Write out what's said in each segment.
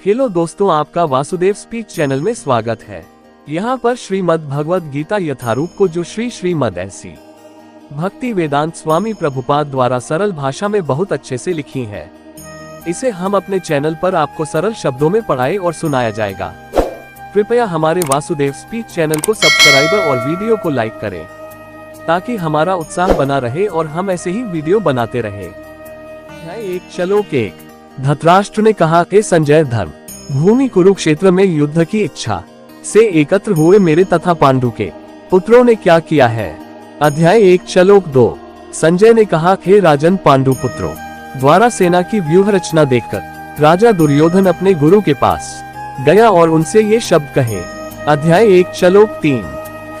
Hello दोस्तों, आपका Vasudev speech channel में स्वागत है। यहाँ पर श्रीमद् भगवद गीता यथारूप को जो श्रीमद् ऐसी भक्ति वेदांत स्वामी प्रभुपाद द्वारा सरल भाषा में बहुत अच्छे से लिखी है। इसे हम अपने चैनल पर आपको सरल शब्दों में पढ़ाए और सुनाया जाएगा। कृपया हमारे वासुदेव स्पीच चैनल को सब्सक्राइब और वीडियो को लाइक करें ताकि हमारा उत्साह बना रहे और हम ऐसे ही वीडियो बनाते रहे। एक श्लोक एक। धृतराष्ट्र ने कहा, हे संजय, धर्म भूमि कुरुक्षेत्र में युद्ध की इच्छा से एकत्र हुए मेरे तथा पांडु के पुत्रों ने क्या किया है। अध्याय 1 श्लोक 2। संजय ने कहा, हे राजन, पांडु पुत्रों द्वारा सेना की व्यूह रचना देखकर राजा दुर्योधन अपने गुरु के पास गया और उनसे ये शब्द कहे। अध्याय 1 श्लोक 3।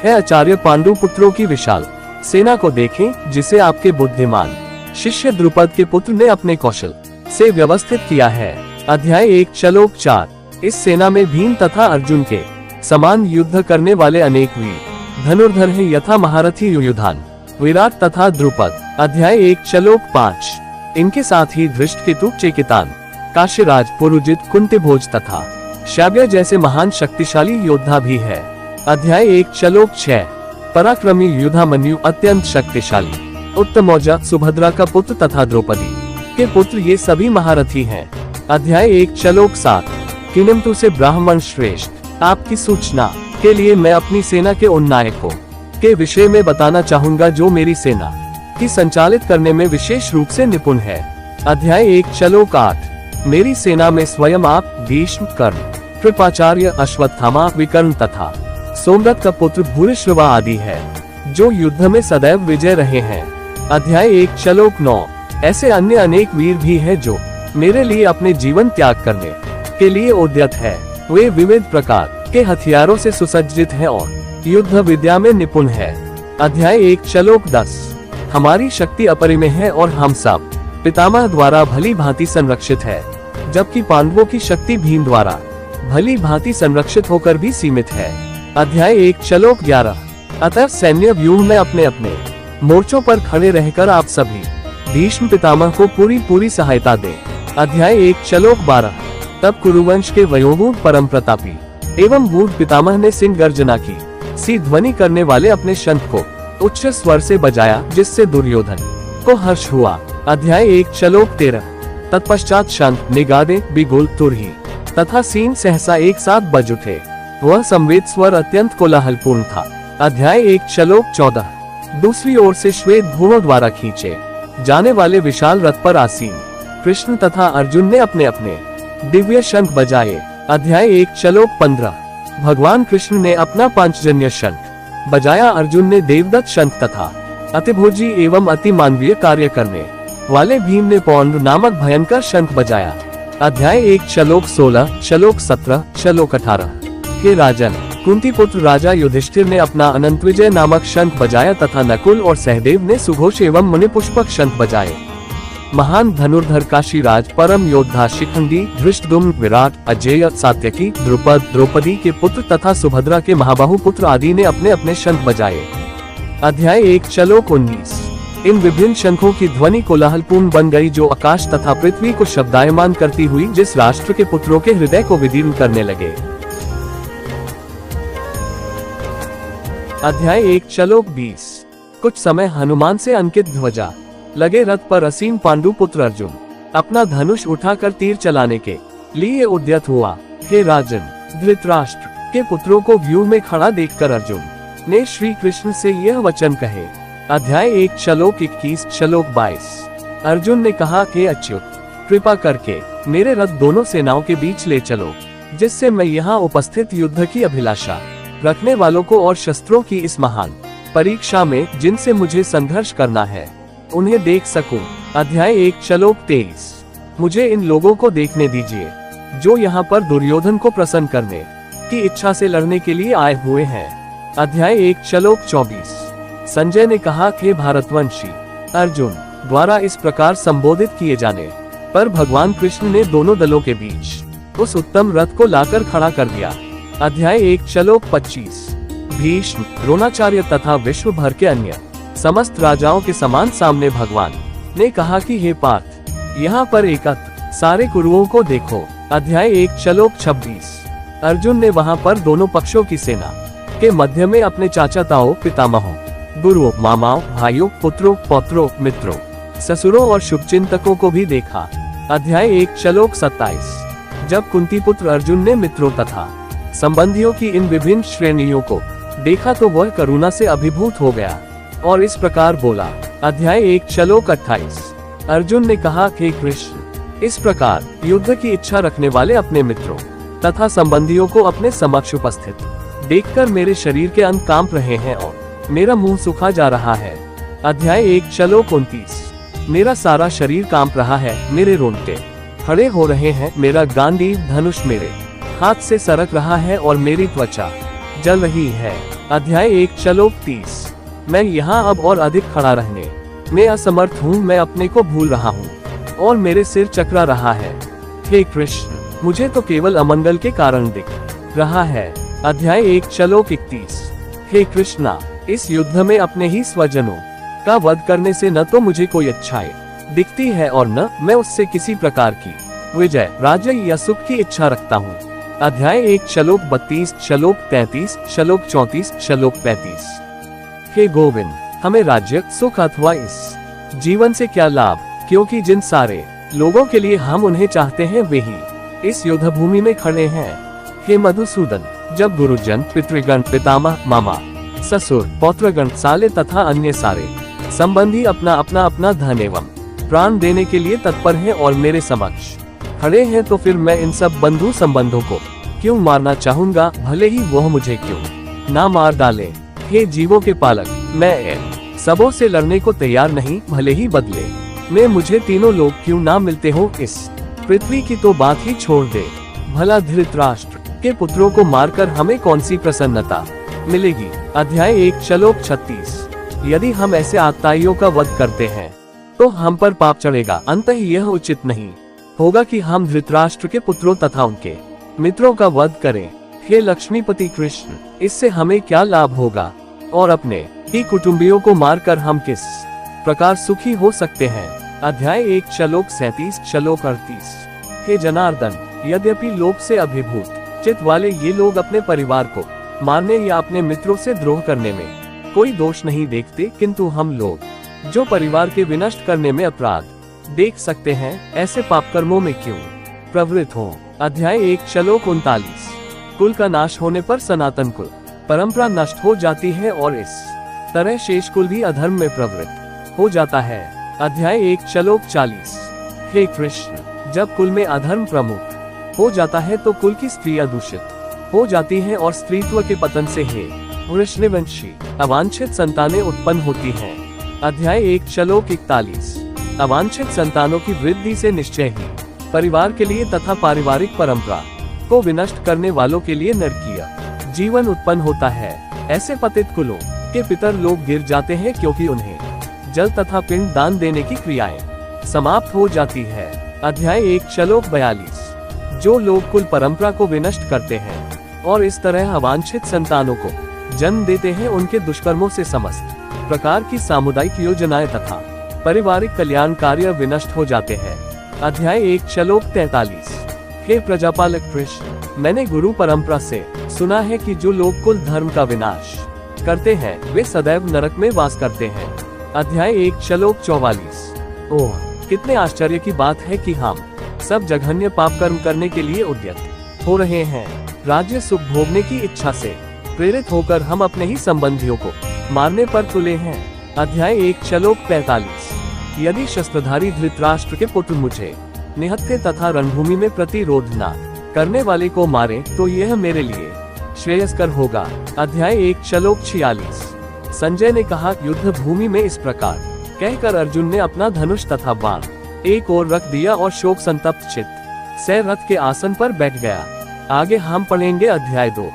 है आचार्य, पांडु पुत्रों की विशाल सेना को देखें जिसे आपके बुद्धिमान शिष्य द्रुपद के पुत्र ने अपने कौशल से व्यवस्थित किया है। अध्याय 1 श्लोक 4। इस सेना में भीम तथा अर्जुन के समान युद्ध करने वाले अनेक वीर धनुर्धर हैं, यथा महारथी युयुधान, विराट तथा द्रुपद। अध्याय 1 श्लोक 5। इनके साथ ही धृष्टकेतु, चेकितान, काशीराज, पुरुजित, कुंतीभोज तथा शैब्य जैसे महान शक्तिशाली योद्धा भी है। अध्याय 1 श्लोक 6। पराक्रमी युधामन्यु अत्यंत शक्तिशाली, उत्तमौजा, सुभद्रा का पुत्र तथा द्रौपदी के पुत्र, ये सभी महारथी हैं। अध्याय 1 श्लोक 7। किंतु से ब्राह्मण श्रेष्ठ, आपकी सूचना के लिए मैं अपनी सेना के उन नायकों के विषय में बताना चाहूंगा जो मेरी सेना की संचालित करने में विशेष रूप से निपुण है। अध्याय 1 श्लोक 8। मेरी सेना में स्वयं आप, भीष्म, कर्ण, कृपाचार्य, अश्वत्थामा, विकर्ण तथा सोमदत्त का पुत्र भूरिश्रवा आदि है, जो युद्ध में सदैव विजय रहे हैं। अध्याय 1 श्लोक 9। ऐसे अन्य अनेक वीर भी हैं जो मेरे लिए अपने जीवन त्याग करने के लिए उद्यत है। वे विविध प्रकार के हथियारों से सुसज्जित हैं और युद्ध विद्या में निपुण है। अध्याय 1 श्लोक 10। हमारी शक्ति अपरिमेय है और हम सब पितामह द्वारा भली भांति संरक्षित है, जबकि पांडवों की शक्ति भीम द्वारा भली भांति संरक्षित होकर भी सीमित है। अध्याय 1 श्लोक 11। अतः सैन्य व्यूह में अपने अपने मोर्चों पर खड़े रहकर आप सभी भीष्म पितामह को पूरी सहायता दें। अध्याय 1 श्लोक 12। तब कुरुवंश के वयोवृद्ध परम प्रतापी एवं बूढ़ पितामह ने सिंह गर्जना की सी ध्वनि करने वाले अपने शंख को उच्च स्वर से बजाया, जिससे दुर्योधन को हर्ष हुआ। अध्याय 1 श्लोक 13। तत्पश्चात शंख, निगादे, बिगुल, तुरही तथा सीन सहसा एक साथ बज उठे। वह संवेद स्वर अत्यंत कोलाहलपूर्ण था। अध्याय 1 श्लोक 14। दूसरी ओर से श्वेत भूमों द्वारा खींचे जाने वाले विशाल रथ पर आसीन कृष्ण तथा अर्जुन ने अपने अपने दिव्य शंख बजाए। अध्याय 1 श्लोक 15। भगवान कृष्ण ने अपना पांचजन्य शंख बजाया, अर्जुन ने देवदत्त शंख तथा अतिभोजी एवं अति मानवीय कार्य करने वाले भीम ने पौंड्र नामक भयंकर शंख बजाया। अध्याय 1 श्लोक 16, श्लोक 17, श्लोक 18। हे राजन, कुंती पुत्र राजा युधिष्ठिर ने अपना अनंत विजय नामक शंख बजाया तथा नकुल और सहदेव ने सुघोष एवं मुनिपुष्पक शंख बजाए। महान धनुर्धर काशीराज, परम योद्धा शिखंडी, धृष्टद्युम्न, विराट, अजेय, सात्यकी, द्रुपद, द्रौपदी के पुत्र तथा सुभद्रा के महाबाहु पुत्र आदि ने अपने अपने शंख बजाए। अध्याय 1 श्लोक 19। इन विभिन्न शंखों की ध्वनि कोलाहलपूर्ण बन गई, जो आकाश तथा पृथ्वी को शब्दायमान करती हुई जिस राष्ट्र के पुत्रों के हृदय को विदीर्ण करने लगे। अध्याय 1 श्लोक 20। कुछ समय हनुमान से अंकित ध्वजा लगे रथ पर असीम पांडु पुत्र अर्जुन अपना धनुष उठाकर तीर चलाने के लिए उद्यत हुआ। हे राजन, धृतराष्ट्र के पुत्रों को व्यूह में खड़ा देखकर अर्जुन ने श्री कृष्ण से यह वचन कहे। अध्याय 1 श्लोक 21, श्लोक 22। अर्जुन ने कहा, हे अच्युत, कृपा करके मेरे रथ दोनों सेनाओं के बीच ले चलो, जिससे मैं यहाँ उपस्थित युद्ध की अभिलाषा रखने वालों को और शस्त्रों की इस महान परीक्षा में जिनसे मुझे संघर्ष करना है, उन्हें देख सकूं। अध्याय 1 श्लोक 23। मुझे इन लोगों को देखने दीजिए जो यहाँ पर दुर्योधन को प्रसन्न करने की इच्छा से लड़ने के लिए आए हुए हैं। अध्याय 1 श्लोक 24। संजय ने कहा, हे भारतवंशी अर्जुन द्वारा इस प्रकार संबोधित किए जाने पर भगवान कृष्ण ने दोनों दलों के बीच उस उत्तम रथ को लाकर खड़ा कर दिया। अध्याय 1 श्लोक 25। भीष्म, द्रोणाचार्य तथा विश्व भर के अन्य समस्त राजाओं के समान सामने भगवान ने कहा कि हे पार्थ, यहाँ पर एकत्र सारे कुरुओं को देखो। अध्याय 1 श्लोक 26। अर्जुन ने वहां पर दोनों पक्षों की सेना के मध्य में अपने चाचाताओं, पितामहों, गुरुओं, मामाओं, भाइयों, पुत्रों, पौत्रों, मित्रों, ससुरों और शुभचिंतकों को भी देखा। अध्याय 1 श्लोक 27। जब कुंती पुत्र अर्जुन ने मित्रों तथा संबंधियों की इन विभिन्न श्रेणियों को देखा तो वह करुणा से अभिभूत हो गया और इस प्रकार बोला। अध्याय 1 श्लोक 28। अर्जुन ने कहा, हे कृष्ण, इस प्रकार युद्ध की इच्छा रखने वाले अपने मित्रों तथा संबंधियों को अपने समक्ष उपस्थित देखकर मेरे शरीर के अंग कांप रहे हैं और मेरा मुंह सूखा जा रहा है। अध्याय 1 श्लोक 29। मेरा सारा शरीर कांप रहा है, मेरे रोंगटे खड़े हो रहे हैं, मेरा गांडीव धनुष मेरे हाथ से सरक रहा है और मेरी त्वचा जल रही है। अध्याय 1 श्लोक 30। मैं यहाँ अब और अधिक खड़ा रहने में असमर्थ हूँ, मैं अपने को भूल रहा हूँ और मेरे सिर चकरा रहा है। हे कृष्ण, मुझे तो केवल अमंगल के कारण दिख रहा है। अध्याय 1 श्लोक 31। हे कृष्णा, इस युद्ध में अपने ही स्वजनों का वध करने से न तो मुझे कोई अच्छाई दिखती है और न मैं उससे किसी प्रकार की विजय, राज्य या सुख की इच्छा रखता हूँ। अध्याय 1 श्लोक 32, श्लोक 33, श्लोक 34, श्लोक 35। हे गोविंद, हमें राज्य, सुख अथवा इस जीवन से क्या लाभ, क्योंकि जिन सारे लोगों के लिए हम उन्हें चाहते हैं वे ही इस युद्ध भूमि में खड़े हैं। हे मधुसूदन, जब गुरुजन, पितृगण, पितामह, मामा, ससुर, पौत्रगण, साले तथा अन्य सारे संबंधी अपना अपना धन एवं प्राण देने के लिए तत्पर हैं और मेरे समक्ष खड़े हैं, तो फिर मैं इन सब बंधु संबंधों को क्यों मारना चाहूंगा, भले ही वह मुझे क्यों ना मार डाले। हे जीवों के पालक, मैं सबों से लड़ने को तैयार नहीं, भले ही बदले में मुझे तीनों लोग क्यों ना मिलते हो। इस पृथ्वी की तो बात ही छोड़ दे, भला धृतराष्ट्र के पुत्रों को मारकर हमें कौन सी प्रसन्नता मिलेगी। अध्याय 1 श्लोक 36। यदि हम ऐसे आत्ताइयों का वध करते हैं तो हम पर पाप चढ़ेगा, अंततः यह उचित नहीं होगा कि हम धृतराष्ट्र के पुत्रों तथा उनके मित्रों का वध करें। हे लक्ष्मीपति कृष्ण, इससे हमें क्या लाभ होगा और अपने ही कुटुंबियों को मारकर हम किस प्रकार सुखी हो सकते हैं। अध्याय 1 श्लोक 37, श्लोक 38। हे जनार्दन, यद्यपि लोभ से अभिभूत चित्त वाले ये लोग अपने परिवार को मारने या अपने मित्रों से द्रोह करने में कोई दोष नहीं देखते, किंतु हम लोग जो परिवार के विनष्ट करने में अपराध देख सकते हैं, ऐसे पाप कर्मों में क्यों प्रवृत्त हो। अध्याय 1 श्लोक 39। कुल का नाश होने पर सनातन कुल परंपरा नष्ट हो जाती है और इस तरह शेष कुल भी अधर्म में प्रवृत्त हो जाता है। अध्याय 1 श्लोक 40। हे कृष्ण, जब कुल में अधर्म प्रमुख हो जाता है तो कुल की स्त्रियां दूषित हो जाती हैं और स्त्रीत्व के पतन से हे वृषणवंशी अवांछित संतानें उत्पन्न होती हैं। अध्याय 1 श्लोक 41। अवांछित संतानों की वृद्धि से निश्चय ही परिवार के लिए तथा पारिवारिक परंपरा को विनष्ट करने वालों के लिए नरकीय जीवन उत्पन्न होता है। ऐसे पतित कुलों के पितर लोग गिर जाते हैं, क्योंकि उन्हें जल तथा पिंड दान देने की क्रियाएं समाप्त हो जाती है। अध्याय 1 श्लोक 42। जो लोग कुल परंपरा को विनष्ट करते हैं और इस तरह अवांछित संतानों को जन्म देते हैं, उनके दुष्कर्मों से समस्त प्रकार की सामुदायिक योजनाएं तथा पारिवारिक कल्याण कार्य विनष्ट हो जाते हैं। अध्याय 1 श्लोक 43। हे प्रजापालक कृष्ण, मैंने गुरु परंपरा से सुना है कि जो लोग कुल धर्म का विनाश करते हैं वे सदैव नरक में वास करते हैं। अध्याय 1 श्लोक 44। ओह, कितने आश्चर्य की बात है कि हम सब जघन्य पाप कर्म करने के लिए उद्यत हो रहे हैं। राज्य सुख भोगने की इच्छा से प्रेरित होकर हम अपने ही संबंधियों को मारने पर तुले हैं। अध्याय 1 श्लोक 45। यदि शस्त्रधारी धृतराष्ट्र के पुत्र मुझे निहत्थे तथा रणभूमि में प्रतिरोध न करने वाले को मारे तो यह मेरे लिए श्रेयस्कर होगा। अध्याय 1 श्लोक 46। संजय ने कहा, युद्ध भूमि में इस प्रकार कहकर अर्जुन ने अपना धनुष तथा बाण एक ओर रख दिया और शोक संतप्त चित्त से रथ के आसन पर बैठ गया। आगे हम पढ़ेंगे अध्याय 2।